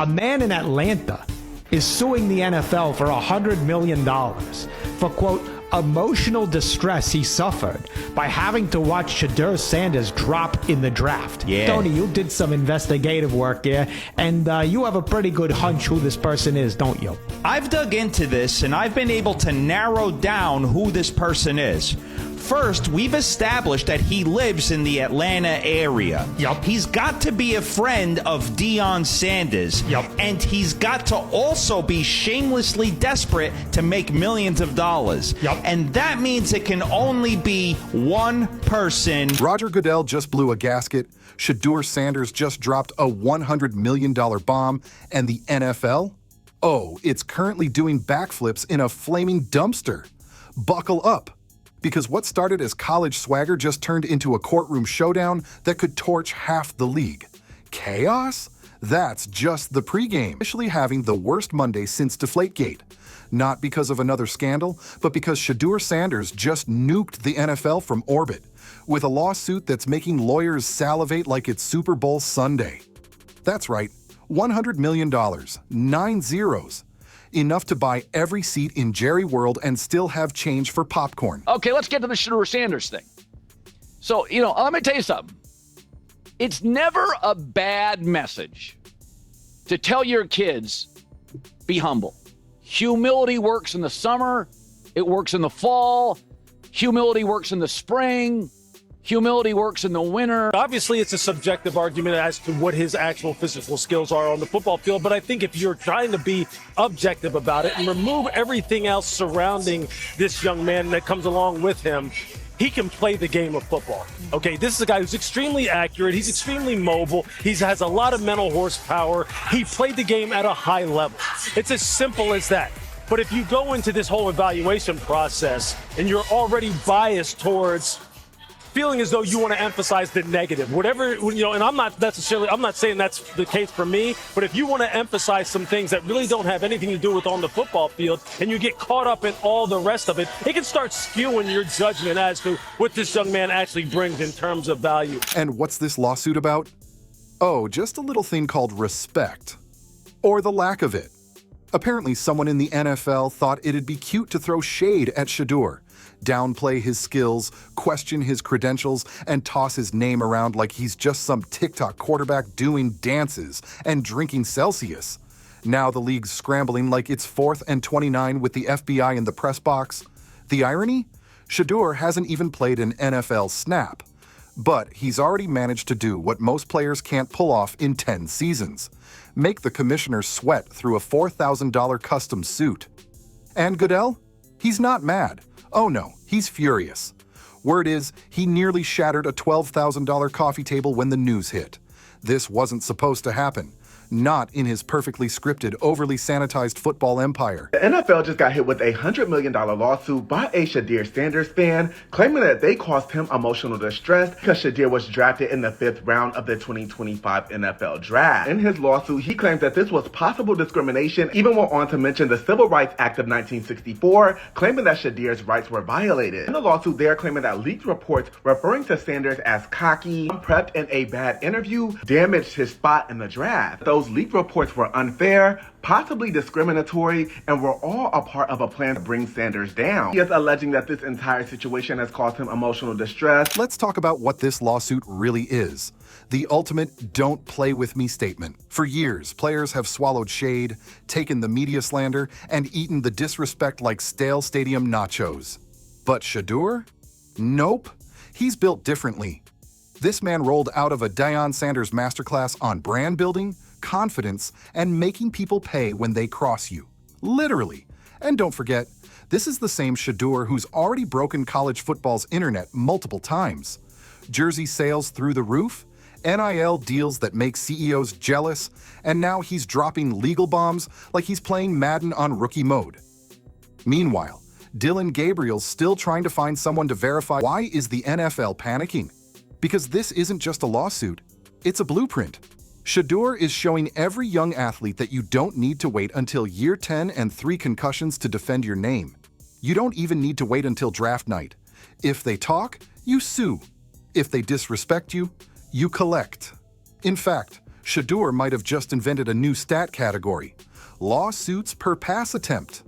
A man in Atlanta is suing the NFL for $100 million for, quote, emotional distress he suffered by having to watch Shadur Sanders drop in the draft. Yeah. Tony, you did some investigative work here, and you have a pretty good hunch who this person is, don't you? I've dug into this, and I've been able to narrow down who this person is. First, we've established that he lives in the Atlanta area. Yup. He's got to be a friend of Deion Sanders. Yup. And he's got to also be shamelessly desperate to make millions of dollars. Yup. And that means it can only be one person. Roger Goodell just blew a gasket, Shadur Sanders just dropped a $100 million bomb, and the NFL? Oh, it's currently doing backflips in a flaming dumpster. Buckle up. Because what started as college swagger just turned into a courtroom showdown that could torch half the league. Chaos? That's just the pregame. Officially having the worst Monday since Deflategate. Not because of another scandal, but because Shadur Sanders just nuked the NFL from orbit, with a lawsuit that's making lawyers salivate like it's Super Bowl Sunday. That's right, $100 million, 9 zeros. Enough to buy every seat in Jerry World and still have change for popcorn. Okay, let's get to the Shadur Sanders thing. So, let me tell you something. It's never a bad message to tell your kids, be humble. Humility works in the summer. It works in the fall. Humility works in the spring. Humility works in the winter. Obviously, it's a subjective argument as to what his actual physical skills are on the football field, but I think if you're trying to be objective about it and remove everything else surrounding this young man that comes along with him, he can play the game of football. Okay, this is a guy who's extremely accurate. He's extremely mobile. He has a lot of mental horsepower. He played the game at a high level. It's as simple as that. But if you go into this whole evaluation process and you're already biased towards feeling as though you want to emphasize the negative, whatever, and I'm not saying that's the case for me, but if you want to emphasize some things that really don't have anything to do with on the football field and you get caught up in all the rest of it, it can start skewing your judgment as to what this young man actually brings in terms of value. And what's this lawsuit about? Oh, just a little thing called respect. Or the lack of it. Apparently someone in the NFL thought it'd be cute to throw shade at Shedeur, downplay his skills, question his credentials, and toss his name around like he's just some TikTok quarterback doing dances and drinking Celsius. Now the league's scrambling like it's 4th and 29 with the FBI in the press box. The irony? Shedeur hasn't even played an NFL snap. But he's already managed to do what most players can't pull off in 10 seasons. Make the commissioner sweat through a $4,000 custom suit. And Goodell? He's not mad. Oh no, he's furious. Word is, he nearly shattered a $12,000 coffee table when the news hit. This wasn't supposed to happen. Not in his perfectly scripted, overly sanitized football empire. The NFL just got hit with a $100 million lawsuit by a Shadur Sanders fan, claiming that they caused him emotional distress because Shedeur was drafted in the 5th round of the 2025 NFL Draft. In his lawsuit, he claims that this was possible discrimination, even went on to mention the Civil Rights Act of 1964, claiming that Shadeur's rights were violated. In the lawsuit, they are claiming that leaked reports referring to Sanders as cocky, prepped in a bad interview, damaged his spot in the draft. Those leaked reports were unfair, possibly discriminatory, and were all a part of a plan to bring Sanders down. He is alleging that this entire situation has caused him emotional distress. Let's talk about what this lawsuit really is. The ultimate don't play with me statement. For years, players have swallowed shade, taken the media slander, and eaten the disrespect like stale stadium nachos. But Shadur? Nope. He's built differently. This man rolled out of a Deion Sanders masterclass on brand building, confidence, and making people pay when they cross you. Literally. And don't forget, this is the same Shedeur who's already broken college football's internet multiple times. Jersey sales through the roof, NIL deals that make CEOs jealous, and now he's dropping legal bombs like he's playing Madden on rookie mode. Meanwhile, Dylan Gabriel's still trying to find someone to verify. Why is the NFL panicking? Because this isn't just a lawsuit, it's a blueprint. Shedeur is showing every young athlete that you don't need to wait until year 10 and 3 concussions to defend your name. You don't even need to wait until draft night. If they talk, you sue. If they disrespect you, you collect. In fact, Shedeur might have just invented a new stat category: lawsuits per pass attempt.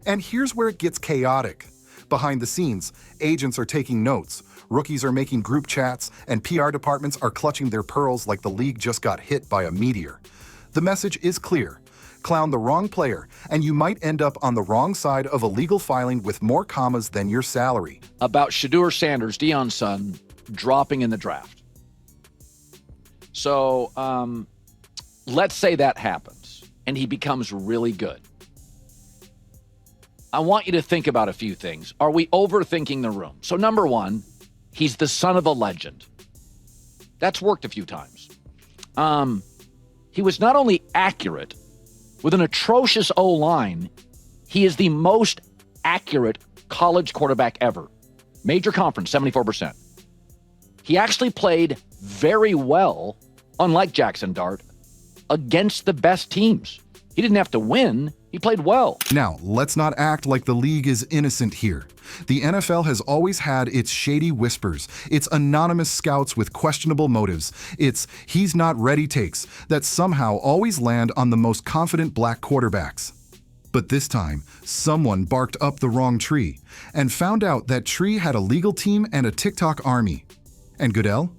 And here's where it gets chaotic. Behind the scenes, agents are taking notes, rookies are making group chats, and PR departments are clutching their pearls like the league just got hit by a meteor. The message is clear: clown the wrong player, and you might end up on the wrong side of a legal filing with more commas than your salary. About Shadur Sanders, Deion's son, dropping in the draft. So let's say that happens and he becomes really good. I want you to think about a few things. Are we overthinking the room? So number one, he's the son of a legend. That's worked a few times. He was not only accurate, with an atrocious O-line, he is the most accurate college quarterback ever. Major conference, 74%. He actually played very well, unlike Jackson Dart, against the best teams. He didn't have to win. He played well. Now, let's not act like the league is innocent here. The NFL has always had its shady whispers, its anonymous scouts with questionable motives, its he's not ready takes that somehow always land on the most confident black quarterbacks. But this time, someone barked up the wrong tree and found out that tree had a legal team and a TikTok army. And Goodell?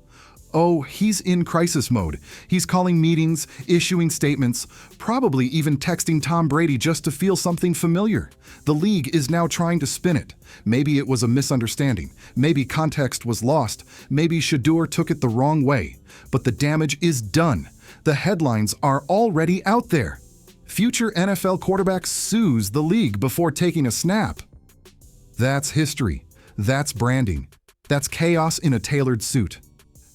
Oh, he's in crisis mode. He's calling meetings, issuing statements, probably even texting Tom Brady just to feel something familiar. The league is now trying to spin it. Maybe it was a misunderstanding. Maybe context was lost. Maybe Shedeur took it the wrong way. But the damage is done. The headlines are already out there. Future NFL quarterback sues the league before taking a snap. That's history. That's branding. That's chaos in a tailored suit.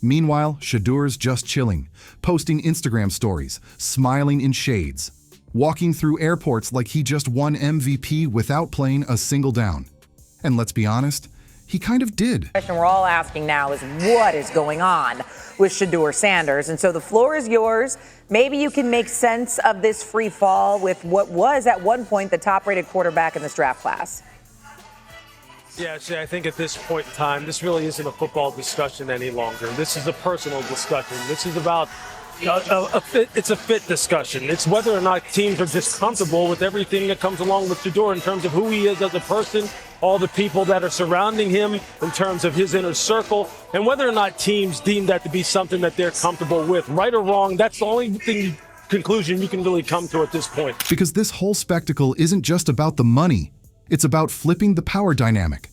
Meanwhile, Shedeur's just chilling, posting Instagram stories, smiling in shades, walking through airports like he just won MVP without playing a single down. And let's be honest, he kind of did. The question we're all asking now is what is going on with Shadur Sanders? And so the floor is yours. Maybe you can make sense of this free fall with what was at one point the top-rated quarterback in this draft class. Yeah, Shay, I think at this point in time, this really isn't a football discussion any longer. This is a personal discussion. This is about it's a fit discussion. It's whether or not teams are just comfortable with everything that comes along with Shedeur in terms of who he is as a person, all the people that are surrounding him in terms of his inner circle, and whether or not teams deem that to be something that they're comfortable with. Right or wrong, that's the only conclusion you can really come to at this point. Because this whole spectacle isn't just about the money. It's about flipping the power dynamic.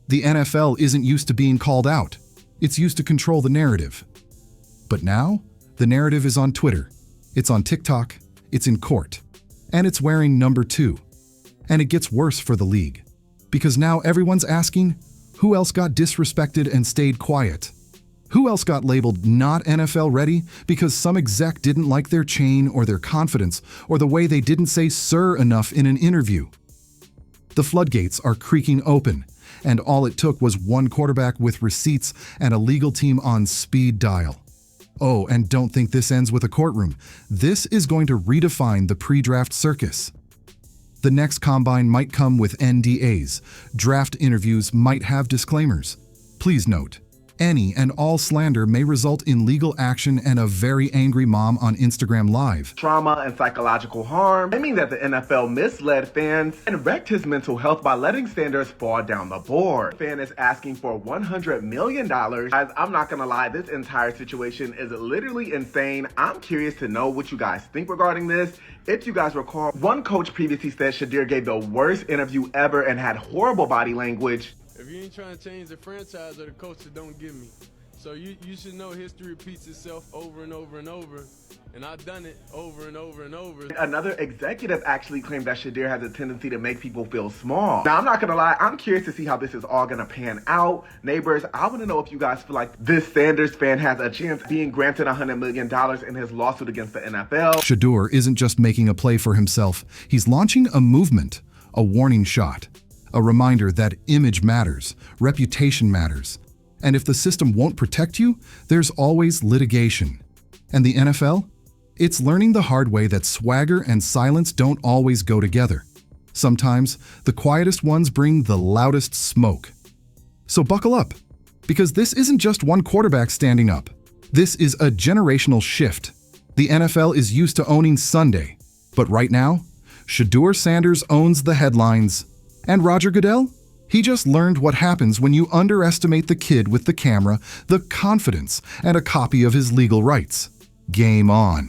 The NFL isn't used to being called out. It's used to control the narrative. But now, the narrative is on Twitter. It's on TikTok. It's in court. And it's wearing number 2. And it gets worse for the league. Because now everyone's asking, who else got disrespected and stayed quiet? Who else got labeled not NFL ready because some exec didn't like their chain or their confidence or the way they didn't say sir enough in an interview? The floodgates are creaking open, and all it took was one quarterback with receipts and a legal team on speed dial. Oh, and don't think this ends with a courtroom. This is going to redefine the pre-draft circus. The next combine might come with NDAs. Draft interviews might have disclaimers. Please note, any and all slander may result in legal action and a very angry mom on Instagram Live. Trauma and psychological harm, claiming that the NFL misled fans and wrecked his mental health by letting Sanders fall down the board. Fan is asking for $100 million. Guys, I'm not gonna lie, this entire situation is literally insane. I'm curious to know what you guys think regarding this. If you guys recall, one coach previously said Shedeur gave the worst interview ever and had horrible body language. If you ain't trying to change the franchise or the coach, that don't give me. So you should know history repeats itself over and over and over. And I've done it over and over and over. Another executive actually claimed that Shedeur has a tendency to make people feel small. Now, I'm not gonna lie, I'm curious to see how this is all gonna pan out. Neighbors, I wanna know if you guys feel like this Sanders fan has a chance being granted $100 million in his lawsuit against the NFL. Shedeur isn't just making a play for himself. He's launching a movement, a warning shot, a reminder that image matters, reputation matters. And if the system won't protect you, there's always litigation. And the NFL? It's learning the hard way that swagger and silence don't always go together. Sometimes, the quietest ones bring the loudest smoke. So buckle up, because this isn't just one quarterback standing up. This is a generational shift. The NFL is used to owning Sunday, but right now, Shadur Sanders owns the headlines. And Roger Goodell? He just learned what happens when you underestimate the kid with the camera, the confidence, and a copy of his legal rights. Game on.